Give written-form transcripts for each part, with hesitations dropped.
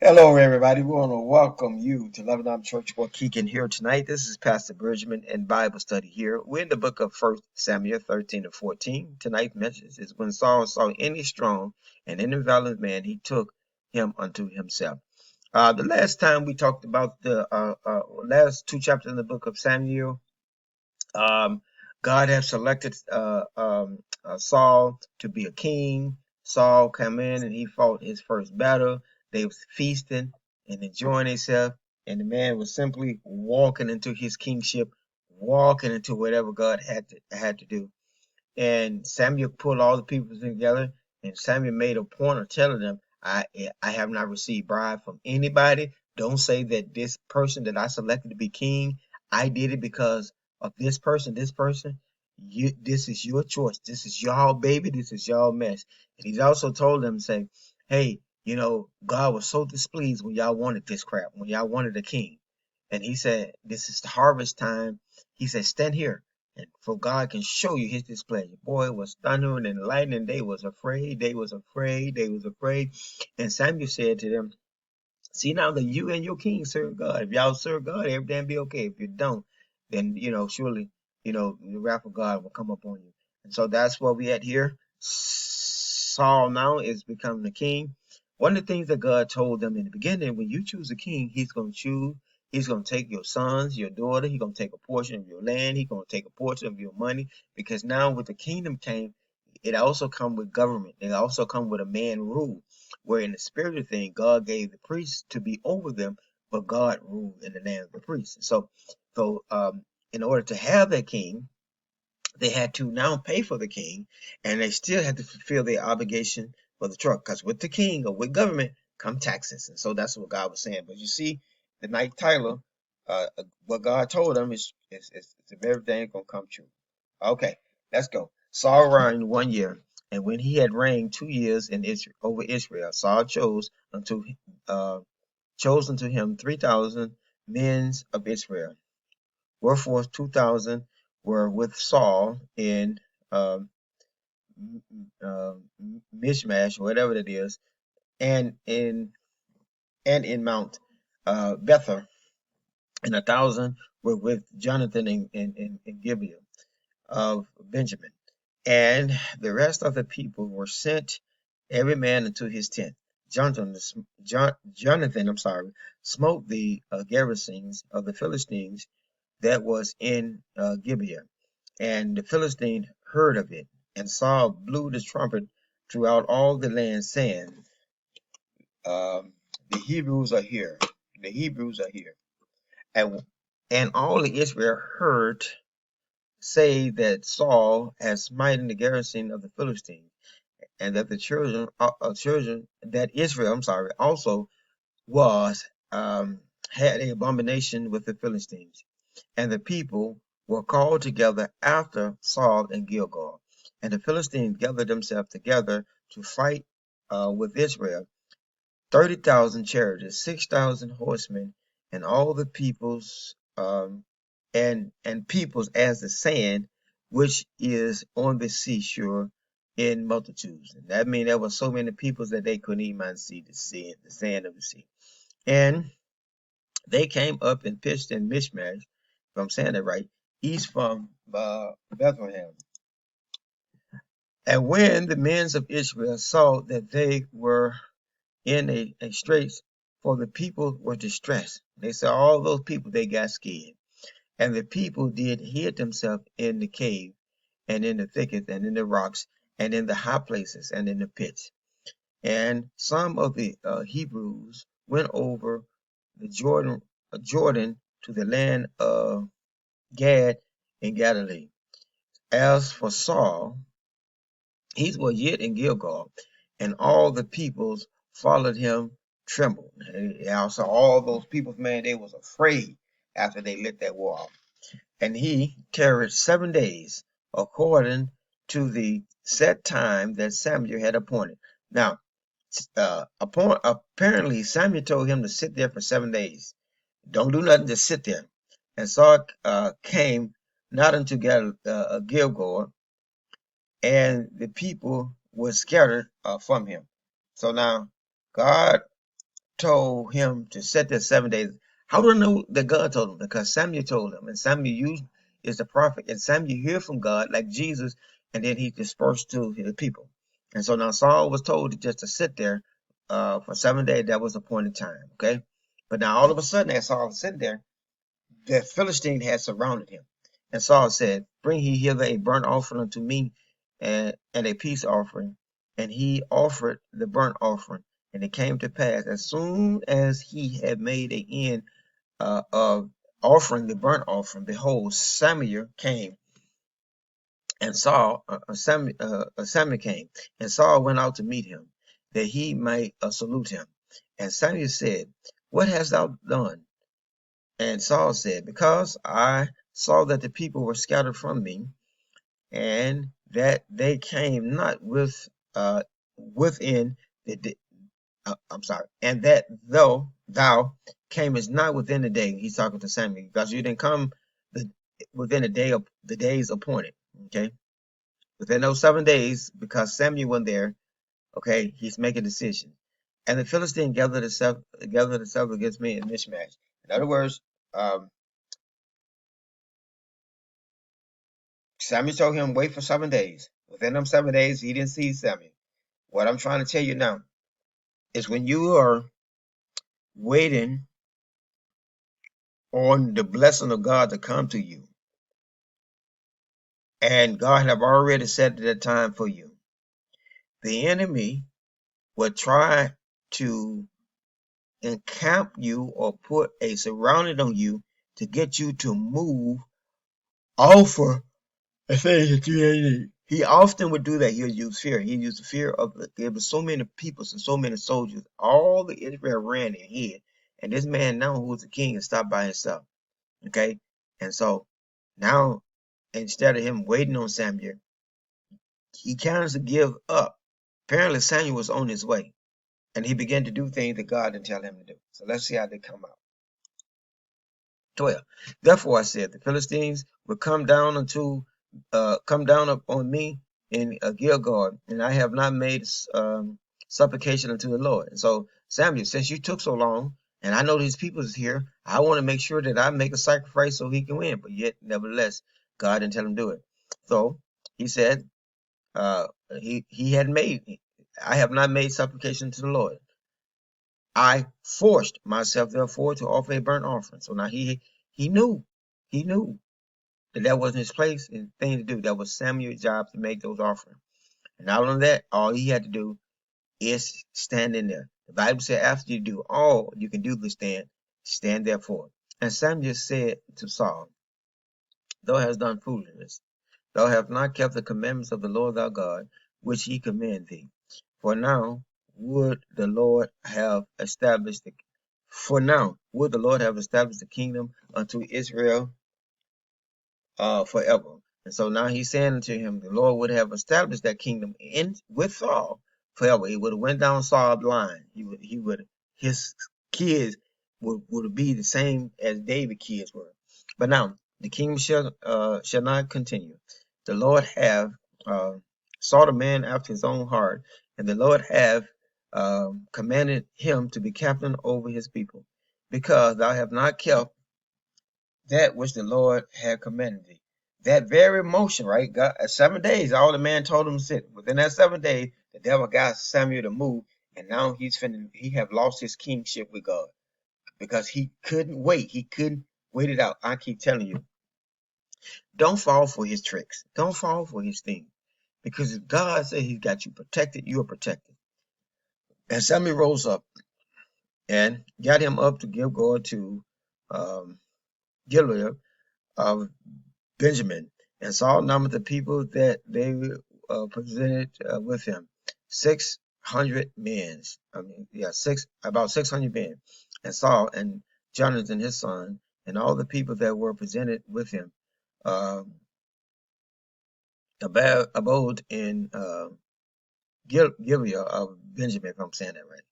Hello, everybody. We want to welcome you to Lebanon Church Waukegan here tonight. This is Pastor Bergman and Bible study here. We're in the book of 1 Samuel 13 and 14. Tonight's message is when Saul saw any strong and any valiant man, he took him unto himself. The last time we talked about the last two chapters in the book of Samuel, um, God had selected Saul to be a king. Saul came in and he fought his first battle. They was feasting and enjoying themselves, and the man was simply walking into his kingship, walking into whatever God had to do. And Samuel pulled all the people together, and Samuel made a point of telling them, I have not received bribe from anybody. Don't say that this person that I selected to be king, I did it because of this person, this person. This is your choice. This is y'all baby. This is y'all mess. And he's also told them, say, hey, God was so displeased when y'all wanted this crap, when y'all wanted a king. And he said, this is the harvest time. He said, stand here and for God can show you his displeasure. Boy, it was thundering and lightning. They was afraid. They was afraid. They was afraid. And Samuel said to them, see now that you and your king serve God. If y'all serve God, everything be okay. If you don't, then surely, the wrath of God will come upon you. And so that's what we had here. Saul now is becoming the king. One of the things that God told them in the beginning, when you choose a king, he's going to take your sons, your daughter, he's going to take a portion of your land, he's going to take a portion of your money, because now with the kingdom came, it also come with government. It also come with a man rule, where in the spiritual thing, God gave the priests to be over them, but God ruled in the land of the priests. So in order to have that king, they had to now pay for the king, and they still had to fulfill their obligation for the truck. Because with the king or with government come taxes, and so that's what God was saying. But you see, the night Tyler, what God told them is the very thing gonna come true. Okay, let's go. Saul reigned 1 year, and when he had reigned 2 years in Israel over Israel, Saul uh, chose unto him 3,000 men of Israel. Wherefore 2,000 were with Saul in um, Mishmash, whatever that is, and in Mount Bethel, and 1,000 were with Jonathan in Gibeah of Benjamin. And the rest of the people were sent, every man into his tent. Jonathan, smote the garrisons of the Philistines that was in Gibeah. And the Philistine heard of it, and Saul blew the trumpet throughout all the land, saying, um, the Hebrews are here. The Hebrews are here. And, and all the Israel heard say that Saul has smitten the garrison of the Philistines, and that the children that Israel, also was had an abomination with the Philistines. And the people were called together after Saul in Gilgal. And the Philistines gathered themselves together to fight with Israel, 30,000 chariots, 6,000 horsemen, and all the peoples, and peoples as the sand which is on the seashore in multitudes. And that means there were so many peoples that they couldn't even see the sand of the sea. And they came up and pitched in Mishmash, if I'm saying that right, east from Bethlehem. And when the men of Israel saw that they were in a straits, for the people were distressed, they saw all those people, they got scared. And the people did hid themselves in the cave, and in the thickets, and in the rocks, and in the high places, and in the pits. And some of the Hebrews went over the Jordan to the land of Gad in Galilee. As for Saul, he was yet in Gilgal, and all the peoples followed him trembled. And also all those peoples, man, they was afraid after they lit that wall. And he tarried 7 days according to the set time that Samuel had appointed. Now, apparently Samuel told him to sit there for 7 days. Don't do nothing, just sit there. And Saul came not unto Gilgal, and the people were scattered from him. So now God told him to set there 7 days. How do I know that God told him? Because Samuel told him, and Samuel is the prophet, and Samuel hear from God like Jesus, and then he dispersed to his people. And so now Saul was told just to sit there for 7 days. That was appointed time. Okay, but now all of a sudden, as Saul was sitting there, the Philistine had surrounded him. And Saul said, Bring he hither a burnt offering unto me, and a peace offering. And he offered the burnt offering. And it came to pass, as soon as he had made an end of offering the burnt offering, behold, Samuel came, and Samuel came, and Saul went out to meet him, that he might salute him. And Samuel said, What hast thou done? And Saul said, Because I saw that the people were scattered from me, and that they came not within the I'm sorry, and that though thou camest not within the day. He's talking to Samuel, because you didn't come the, within the days appointed. Okay, within those 7 days, because Samuel wasn't there. Okay, he's making a decision. And the Philistine gathered itself against me in Mishmash. In other words, um, Samuel told him, wait for 7 days. Within them 7 days, he didn't see Samuel. What I'm trying to tell you now is, when you are waiting on the blessing of God to come to you, and God have already set the time for you, the enemy will try to encamp you or put a surrounding on you to get you to move off of the things that you need. He often would do that. He'll use fear. He used the fear of there were so many peoples and so many soldiers. All the Israel ran and hid. And this man now, who was the king, and stopped by himself. Okay? And so now, instead of him waiting on Samuel, he kind of give up. Apparently Samuel was on his way. And he began to do things that God didn't tell him to do. So let's see how they come out. 12. Therefore I said, the Philistines will come down upon me in Gilgal, and I have not made supplication unto the Lord. And so Samuel, since you took so long, and I know these people is here, I want to make sure that I make a sacrifice so he can win. But yet, nevertheless, God didn't tell him to do it. So he said, uh, he had made, I have not made supplication to the Lord. I forced myself, therefore, to offer a burnt offering. So now he knew, he knew that that wasn't his place and thing to do. That was Samuel's job to make those offerings. And not only that, all he had to do is stand in there. The Bible said, after you do all you can do to stand therefore. And Samuel said to Saul, Thou hast done foolishness. Thou hast not kept the commandments of the Lord thy God, which he commanded thee. For now would the Lord have established the kingdom unto Israel forever. And so now he's saying unto him, the Lord would have established that kingdom with Saul forever. He would have went down Saul's line. His kids would be the same as David's kids were. But now the kingdom shall not continue. The Lord have sought a man after his own heart, and the Lord have commanded him to be captain over his people, because thou have not kept that which the Lord had commanded thee. That very motion, right? God, 7 days, all the man told him to sit. Within that 7 days, the devil got Samuel to move, and now he have lost his kingship with God, because he couldn't wait. He couldn't wait it out. I keep telling you, don't fall for his tricks. Don't fall for his thing. Because if God said he's got you protected, you are protected. And Samuel rose up and got him up to give God to Gilead of Benjamin. And Saul numbered the people that they presented with him, 600 men. About 600 men. And Saul and Jonathan his son, and all the people that were presented with him, um, abode in Gilead of Benjamin, if I'm saying that right.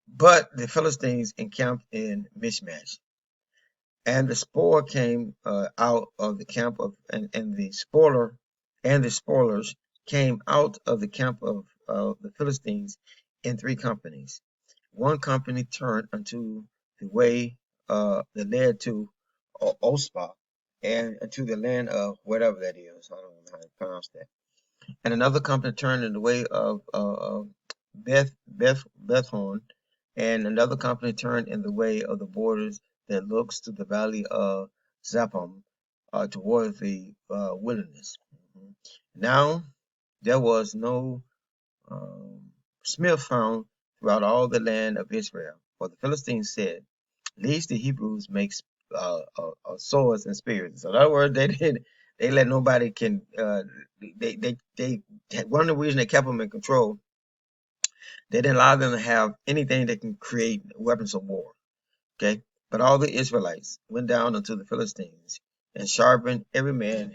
But the Philistines encamped in Mishmash. And the spoil came out of the camp of, and the spoilers came out of the camp of the Philistines in 3 companies. one company turned unto the way that led to Ospa, and unto the land of whatever that is. I don't know how to pronounce that. And another company turned in the way of Bethhorn, and another company turned in the way of the borders that looks to the valley of Zapham, toward the wilderness. Mhm. Now there was no um, smith found throughout all the land of Israel, for the Philistines said, "Lest the Hebrews make swords and spears." So in other words, they didn't. They let nobody can. They one of the reasons they kept them in control. They didn't allow them to have anything that can create weapons of war. Okay, but all the Israelites went down unto the Philistines and sharpened every man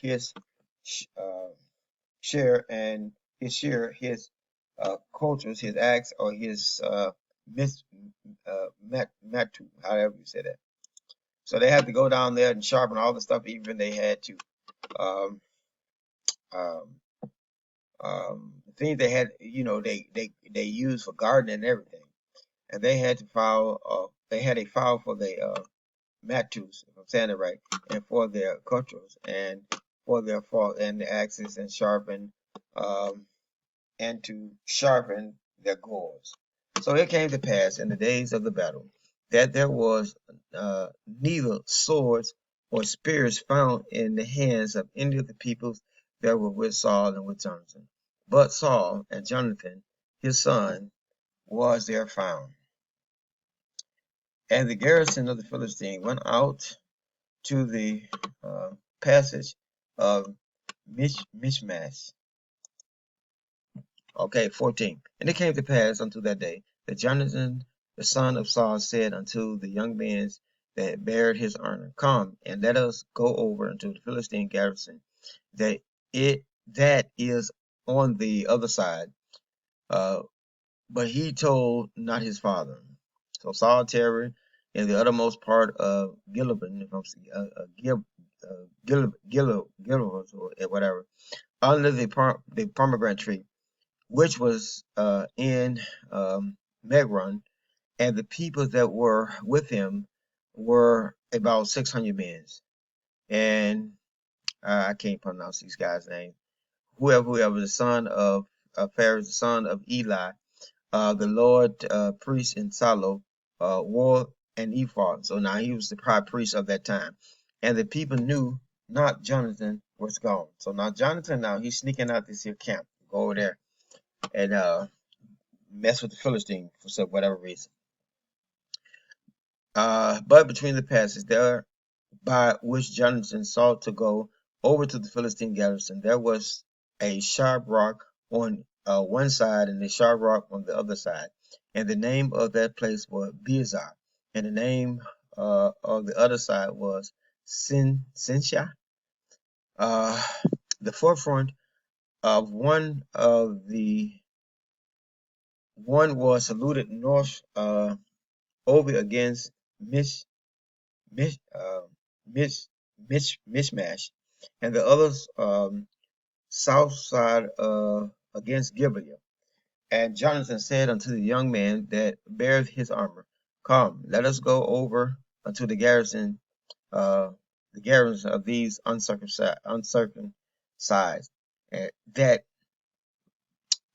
his uh, share, and his cultures, his axe, or his mis matu, however you say that. So they had to go down there and sharpen all the stuff. Even they had to um, um, the things they had, they used for gardening and everything, and they had to file. They had a file for the matus, if I'm saying it right, and for their cultures, and for their fault and the axes, and um, to sharpen their gourds. So it came to pass in the days of the battle that there was neither swords or spears found in the hands of any of the peoples that were with Saul and with Jonathan. But Saul and Jonathan, his son, was there found. And the garrison of the Philistines went out to the passage of Michmash. Okay, 14. And it came to pass unto that day that Jonathan, the son of Saul, said unto the young men that bared his armor, "Come, and let us go over unto the Philistine garrison, that that is on the other side." Uh, but he told not his father. So Saul tarried in the uttermost part of Gilead, if I'm Gilead, or whatever, under the pomegranate tree, which was in Megron, and the people that were with him were about 600 men. And I can't pronounce these guys' names. Whoever the son of Pharaoh, the son of Eli, the Lord priest in Salo, wore an ephod. So now he was the high priest of that time. And the people knew not Jonathan was gone. So now Jonathan, now he's sneaking out this here camp, go over there and mess with the Philistine for some whatever reason. But between the passes there by which Jonathan sought to go over to the Philistine garrison, there was a sharp rock on one side and a sharp rock on the other side. And the name of that place was Beezer. And the name of the other side was Sinsha. Uh, the forefront of one was saluted north over against Mish Mish Mish Mishmash, and the others south side against Gibeah. And Jonathan said unto the young man that bare his armor, "Come, let us go over unto uh, the garrison of these uncircumcised, that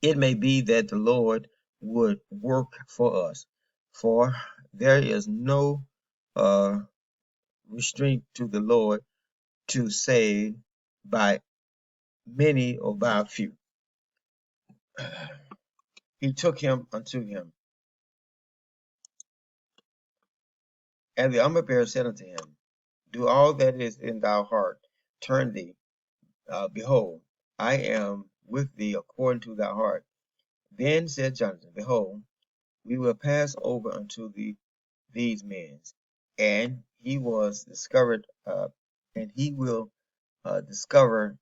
it may be that the Lord would work for us, for there is no uh, restraint to the Lord to save by many or by a few." He took him unto him. And the armor bearer said unto him, "Do all that is in thy heart, turn thee. Behold, I am with thee according to thy heart." Then said Jonathan, "Behold, we will pass over unto these men, and he was discovered, and he will discover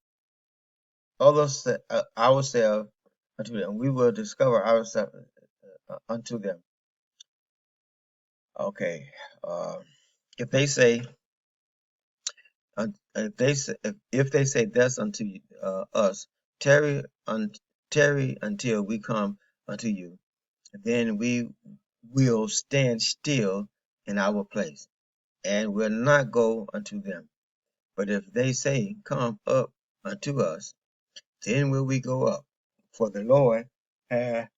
ourselves unto them. We will discover ourselves unto them." Okay. Uh, if they say, if they say thus unto us, tarry, tarry until we come unto you, then we will stand still in our place, and will not go unto them. But if they say, Come up unto us, then will we go up. For the Lord hath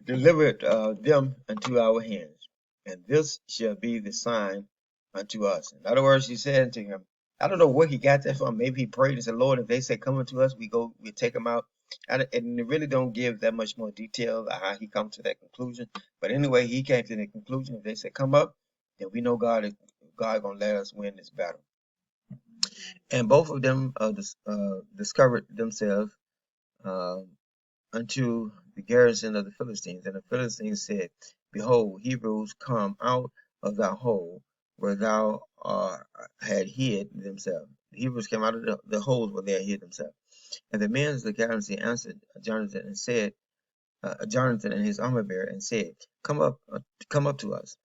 delivered them into our hands, and this shall be the sign unto us. In other words, he said unto him, I don't know where he got that from. Maybe he prayed and said, Lord, if they say come unto us, we take them out. And it really don't give that much more detail of how he come to that conclusion. But anyway, he came to the conclusion, if they say come up, then we know God gonna let us win this battle. And both of them discovered themselves uh, unto the garrison of the Philistines. And the Philistines said, Behold, Hebrews come out of thy hole where thou had hid themselves. The Hebrews came out of the holes where they had hid themselves. And the men of the garrison answered Jonathan and said, Jonathan and his armor bearer, and said, come up to us,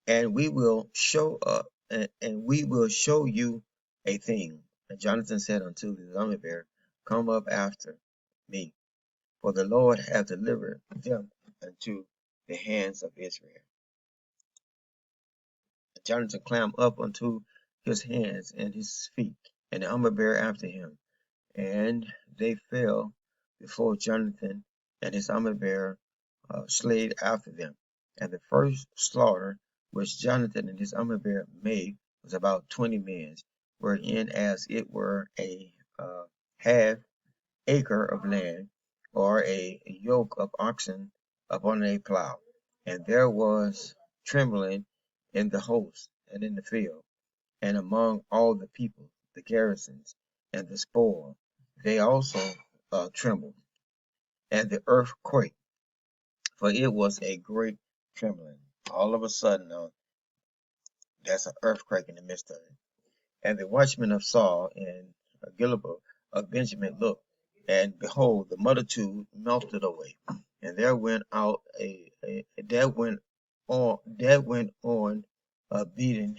and we will show up, and we will show you a thing. And Jonathan said unto his armor bearer, Come up after me, for the Lord hath delivered them into the hands of Israel. And Jonathan climbed up unto his hands and his feet, and the armor bearer after him. And they fell before Jonathan, and his armor bearer slayed after them. And the first slaughter which Jonathan and his armor bearer made was about 20 men, wherein as it were a half acre of land, or a yoke of oxen upon a plow. And there was trembling in the host and in the field, and among all the people, the garrisons, and the spoil. They also trembled, and the earth quaked, for it was a great trembling. All of a sudden, there's an earthquake in the midst of it. And the watchmen of Saul and Gilead of Benjamin looked, and behold, the multitude melted away. And there went out there went on beating.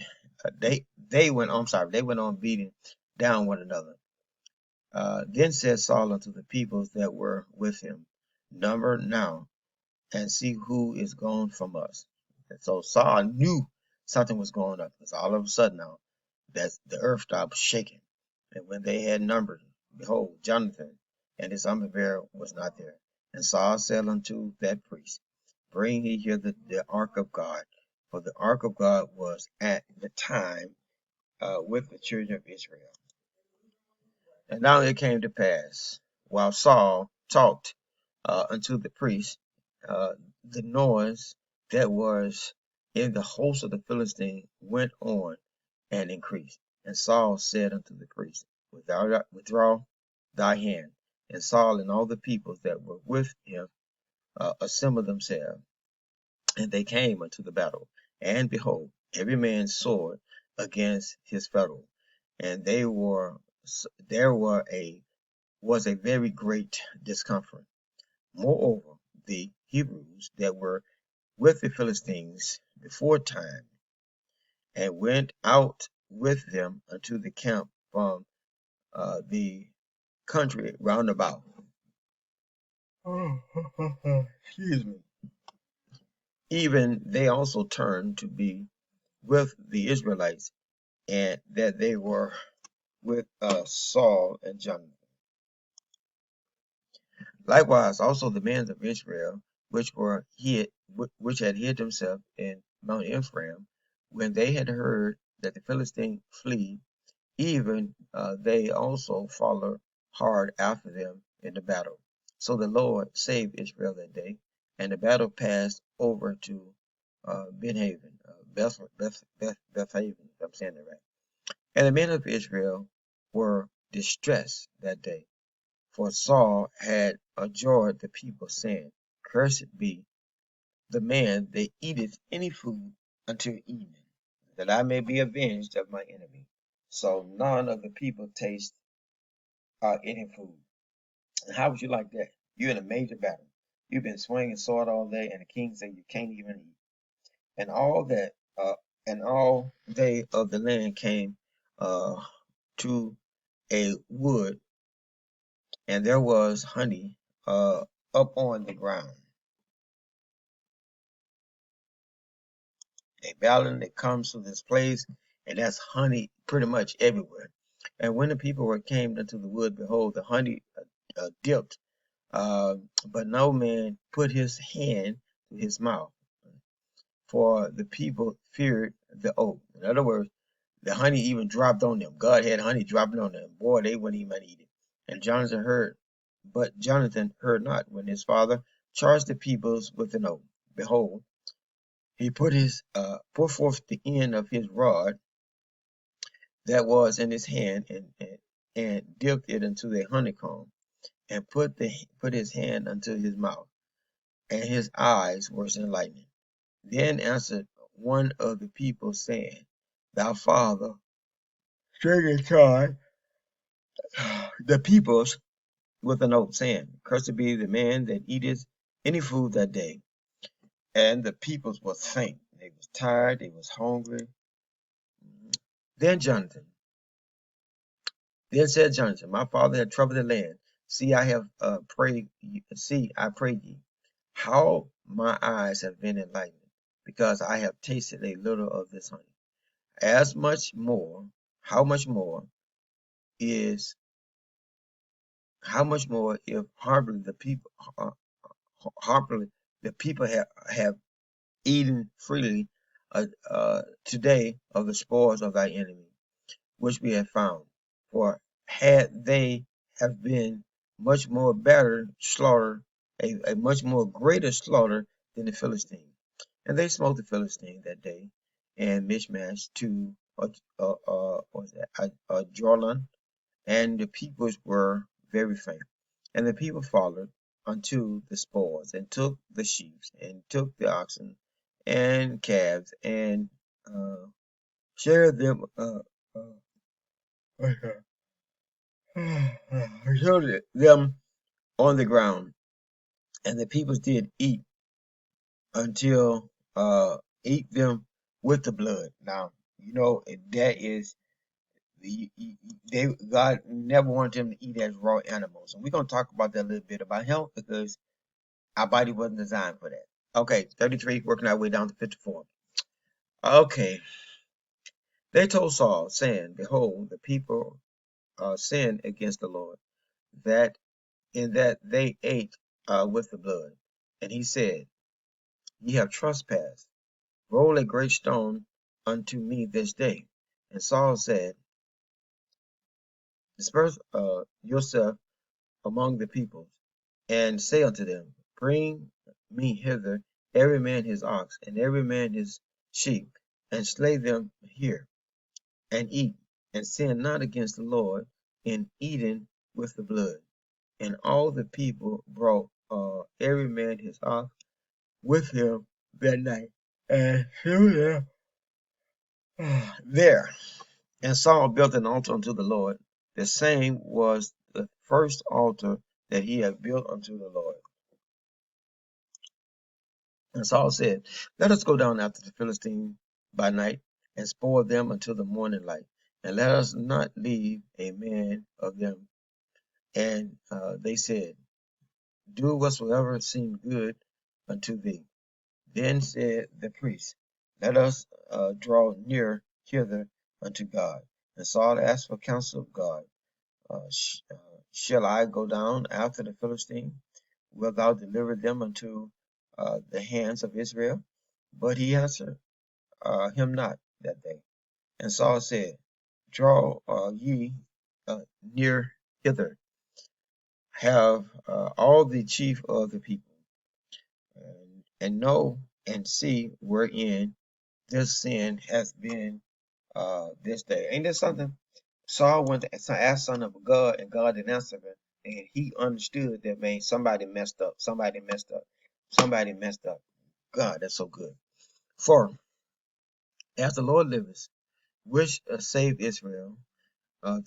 They went on. I'm sorry. They went on beating down one another. Then said Saul unto the peoples that were with him, Number now and see who is gone from us. And so Saul knew something was going up, because all of a sudden now that the earth stopped shaking. And when they had numbered, behold, Jonathan and his armor bearer was not there. And Saul said unto that priest, Bring ye here the ark of God, for the ark of God was at the time with the children of Israel. And now it came to pass, while Saul talked unto the priest, uh, the noise that was in the host of the Philistines went on and increased. And Saul said unto the priest, Withdraw thy hand. And Saul and all the people that were with him assembled themselves, and they came unto the battle. And behold, every man's sword against his fellow, and there was a very great discomfort. Moreover, the Hebrews that were with the Philistines before time, and went out with them unto the camp from the country round about. Excuse me. Even they also turned to be with the Israelites, and that they were with Saul and Jonathan. Likewise, also the men of Israel, which had hid themselves in Mount Ephraim, when they had heard that the Philistines flee, even they also followed hard after them in the battle. So the Lord saved Israel that day, and the battle passed over to Benhaven, Bethaven, if I'm saying that right. And the men of Israel were distressed that day, for Saul had adjured the people, saying, Cursed be the man that eateth any food until evening, that I may be avenged of my enemy. So none of the people taste any food. And how would you like that? You're in a major battle. You've been swinging sword all day, and the king said you can't even eat. And all they of the land came to a wood, and there was honey up on the ground. a valiant that comes to this place, and that's honey pretty much everywhere. And when the people were came into the wood, behold, the honey dipped, uh, but no man put his hand to his mouth, for the people feared the oath. In other words, the honey even dropped on them. God had honey dropping on them. Boy, they wouldn't even eat it. And Jonathan heard, but Jonathan heard not when his father charged the peoples with an oath. Behold, he put forth the end of his rod that was in his hand, and dipped it into the honeycomb, and put his hand unto his mouth, and his eyes were enlightened. Then answered one of the people, saying, Thou father, second time, the peoples with an oath, saying, Cursed be the man that eateth any food that day. And the peoples was faint. They was tired, they was hungry. Then Jonathan, then said Jonathan, My father had troubled the land. See, I have I prayed ye, how my eyes have been enlightened, because I have tasted a little of this honey. As much more, how much more is how much more if hardly the people have eaten freely today of the spoils of thy enemy, which we have found. For had they have been much more better slaughter, a much more greater slaughter than the Philistine. And they smote the Philistine that day, and Mishmash to Jordan, and the peoples were very faint. And the people followed unto the spoils, and took the sheep, and took the oxen, and calves, and uh, shared them, shared them on the ground. And the people did eat until eat them with the blood. Now, that is God never wanted them to eat as raw animals. And we're gonna talk about that a little bit about health, because our body wasn't designed for that. Okay, 33, working our way down to 54. Okay. They told Saul, saying, Behold, the people sinned against the Lord, that in that they ate with the blood. And he said, Ye have trespassed. Roll a great stone unto me this day. And Saul said, Disperse yourself among the peoples, and say unto them, Bring me hither every man his ox, and every man his sheep, and slay them here, and eat, and sin not against the Lord in eating with the blood. And all the people brought every man his ox with him that night, and slew them there. And Saul built an altar unto the Lord. The same was the first altar that he had built unto the Lord. And Saul said, Let us go down after the Philistines by night, and spoil them until the morning light, and let us not leave a man of them. And they said, Do whatsoever seem good unto thee. Then said the priest, Let us draw near hither unto God. And Saul asked for counsel of God. Shall I go down after the Philistine? Wilt thou deliver them unto the hands of Israel? But he answered him not that day. And Saul said, Draw ye near hither, have all the chief of the people, and know and see wherein this sin has been this day. Ain't this something? Saul went to ask son of God, and God didn't answer him. And he understood that, man, somebody messed up. Somebody messed up. Somebody messed up. God, that's so good. For as the Lord liveth, which saved Israel,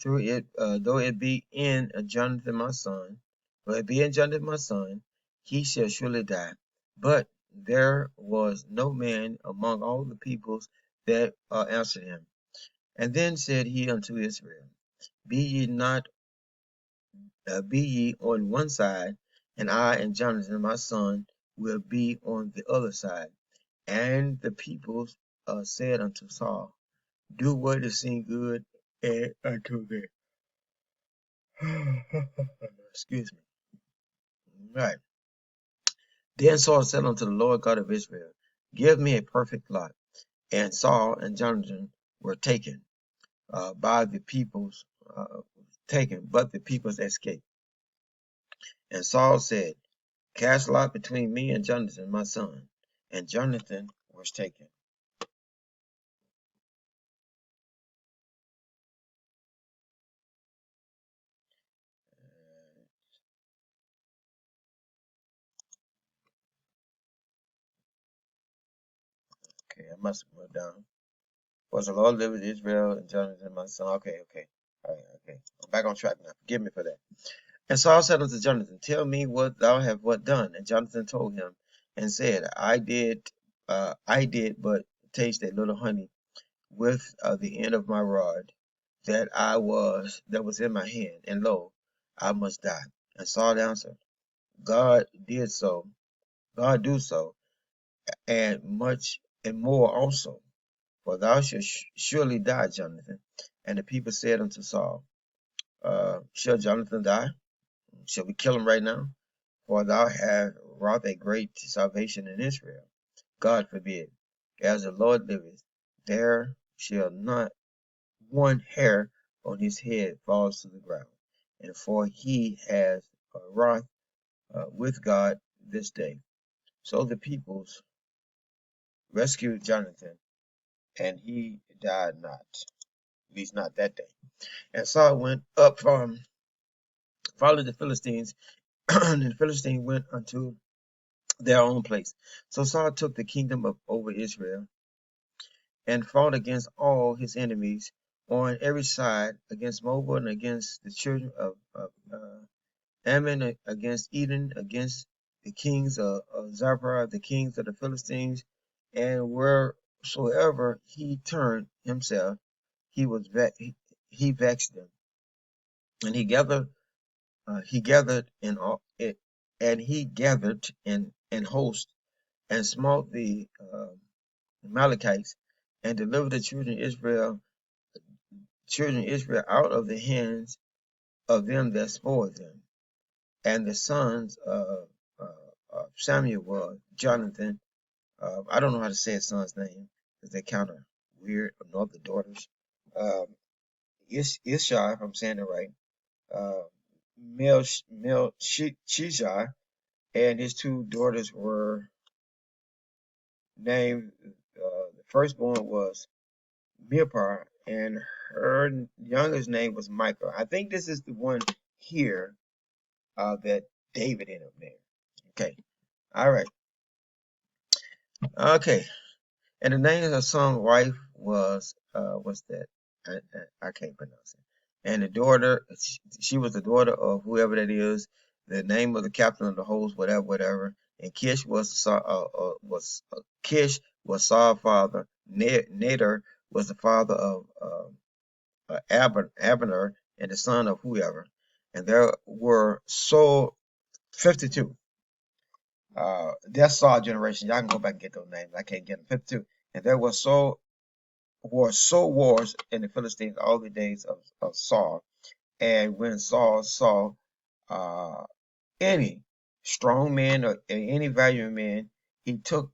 through it, though it be in Jonathan my son, though it be in Jonathan my son, he shall surely die. But there was no man among all the peoples that answered him. And then said he unto Israel, Be ye not, be ye on one side, and I and Jonathan my son will be on the other side. And the peoples said unto Saul, do what is seen good unto thee. Excuse me. Right. Then Saul said unto the Lord God of Israel, give me a perfect lot. And Saul and Jonathan were taken by the peoples, but the peoples escaped. And Saul said, cast lot between me and Jonathan, my son. And Jonathan was taken. Okay, I must have went down. Was the Lord live with Israel and Jonathan, my son? Okay, okay. All right, okay. I'm back on track now. Forgive me for that. And Saul said unto Jonathan, tell me what thou hast what done. And Jonathan told him and said, I did but taste a little honey with the end of my rod that was in my hand, and lo, I must die. And Saul answered, God did so, God do so, and much and more also, for thou shalt surely die, Jonathan. And the people said unto Saul, shall Jonathan die? Shall we kill him right now? For thou hast wrought a great salvation in Israel. God forbid. As the Lord liveth, there shall not one hair on his head falls to the ground. And for he has wrought with God this day. So the peoples rescued Jonathan, and he died not, at least not that day. And Saul went up from followed the Philistines, and the Philistines went unto their own place. So Saul took the kingdom over Israel and fought against all his enemies on every side, against Moab and against the children of Ammon, against Eden, against the kings of Zephyr, the kings of the Philistines, and wheresoever he turned himself, he was he vexed them, and he gathered in all it, and he gathered in host and smote the Amalekites and delivered the children of Israel out of the hands of them that spoiled them. And the sons of Samuel were Jonathan. I don't know how to say his son's name because they kind of weird. Nor the daughters. Um, Ishai, if I'm saying it right. Uh, Shishai, and his two daughters were named. The firstborn was Mirpah, and her youngest name was Michael. I think this is the one here that David ended up marrying. Okay. All right. Okay. And the name of her son's wife was what's that? I can't pronounce it. And the daughter, she was the daughter of whoever that is. The name of the captain of the host, whatever, whatever. And Kish was Saul's father. Nader was the father of Abner and the son of whoever. And there were so 52. That's Saul generation. Y'all can go back and get those names. I can't get them. 52. And there were wars in the Philistines all the days of Saul. And when Saul saw uh, any strong man or any valiant man, he took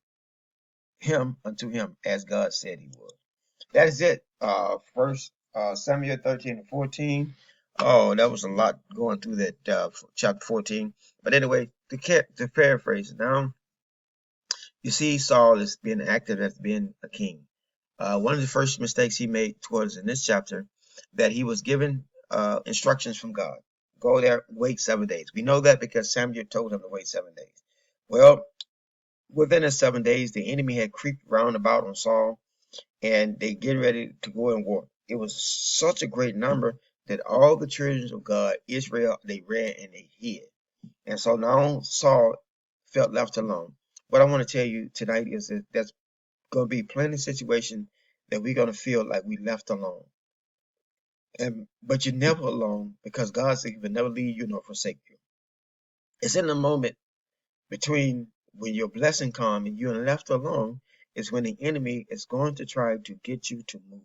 him unto him as God said he would. That is it. First Samuel 13 and 14. Oh, that was a lot going through that chapter 14. But anyway, to paraphrase it now, you see Saul is being active as being a king. One of the first mistakes he made towards in this chapter, that he was given instructions from God. Go there, wait 7 days. We know that because Samuel told him to wait 7 days. Well, within the 7 days, the enemy had creeped round about on Saul, and they get ready to go in war. It was such a great number that all the children of God, Israel, they ran and they hid. And so now Saul felt left alone. What I want to tell you tonight is that there's going to be plenty of situations that we're going to feel like we left alone. But you're never alone because God said he will never leave you nor forsake you. It's in the moment between when your blessing comes and you're left alone, is when the enemy is going to try to get you to move.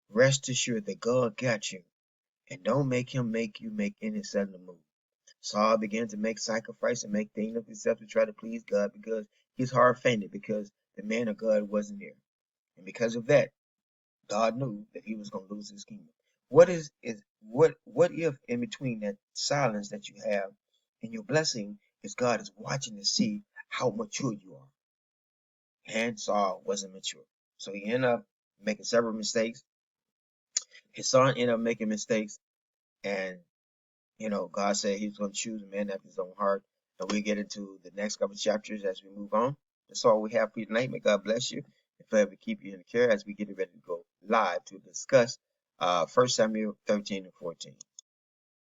Rest assured that God got you, and don't make him make you make any sudden move. Saul began to make sacrifice and make things of himself to try to please God because his heart fainted because the man of God wasn't there. And because of that, God knew that he was going to lose his kingdom. What if in between that silence that you have and your blessing is God is watching to see how mature you are? And Saul wasn't mature. So he ended up making several mistakes. His son ended up making mistakes. And, God said he was going to choose a man after his own heart. And we get into the next couple of chapters as we move on. That's all we have for you tonight. May God bless you and forever keep you in the care as we get ready to go live to discuss 1 Samuel 13 and 14.